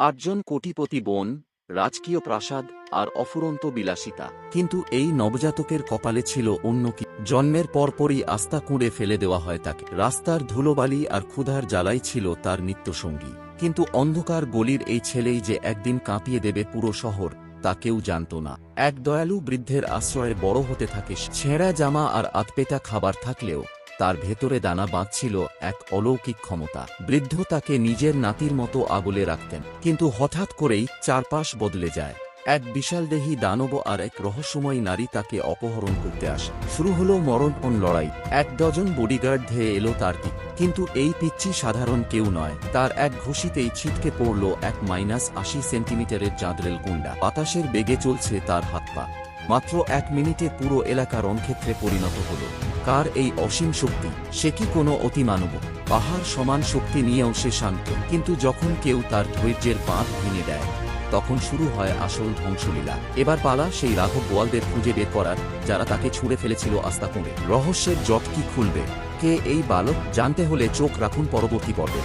8জন কোটিপতি বোন, রাজকীয় প্রাসাদ আর অফুরন্ত বিলাসিতা। কিন্তু এই নবজাতকের কপালে ছিল অন্য কি। জন্মের পরপরই আস্থা কুঁড়ে ফেলে দেওয়া হয় তাকে। রাস্তার ধুলোবালি আর ক্ষুধার জ্বালাই ছিল তার নিত্যসঙ্গী। কিন্তু অন্ধকার গলির এই ছেলেই যে একদিন কাঁপিয়ে দেবে পুরো শহর, তা কেউ জানত না। এক দয়ালু বৃদ্ধের আশ্রয়ে বড় হতে থাকে। ছেঁড়া জামা আর আতপেটা খাবার থাকলেও তার ভেতরে দানা বাঁধছিল এক অলৌকিক ক্ষমতা। বৃদ্ধ তাকে নিজের নাতির মতো আগলে রাখতেন। কিন্তু হঠাৎ করেই চারপাশ বদলে যায়। এক বিশালদেহী দানব আর এক রহস্যময়ী নারী তাকে অপহরণ করতে আসে। শুরু হলো মরণপণ লড়াই। 1 ডজন বডিগার্ড ধেয়ে এলো তার দিক। কিন্তু এই পিচ্চি সাধারণ কেউ নয়। তার এক ঘুষিতেই ছিটকে পড়ল এক -80 সেন্টিমিটারের চাঁদরেল গুন্ডা। বাতাসের বেগে চলছে তার হাত পা। মাত্র 1 মিনিটে পুরো এলাকা রণক্ষেত্রে পরিণত হল। কার এই অসীম শক্তি? সে কি কোনো অতিমানব? পাহাড় সমান শক্তি নিয়েও সে শান্ত। কিন্তু যখন কেউ তার ধৈর্যের বাঁধ ভেঙে দেয়, তখন শুরু হয় আসল ধ্বংসলীলা। এবার পালা সেই রাঘব বোয়ালদের খুঁজে বের করার, যারা তাকে ছুঁড়ে ফেলেছিল আস্থা কুঁড়ে। রহস্যের জট কি খুলবে? কে এই বালক? জানতে হলে চোখ রাখুন পরবর্তী পর্বে।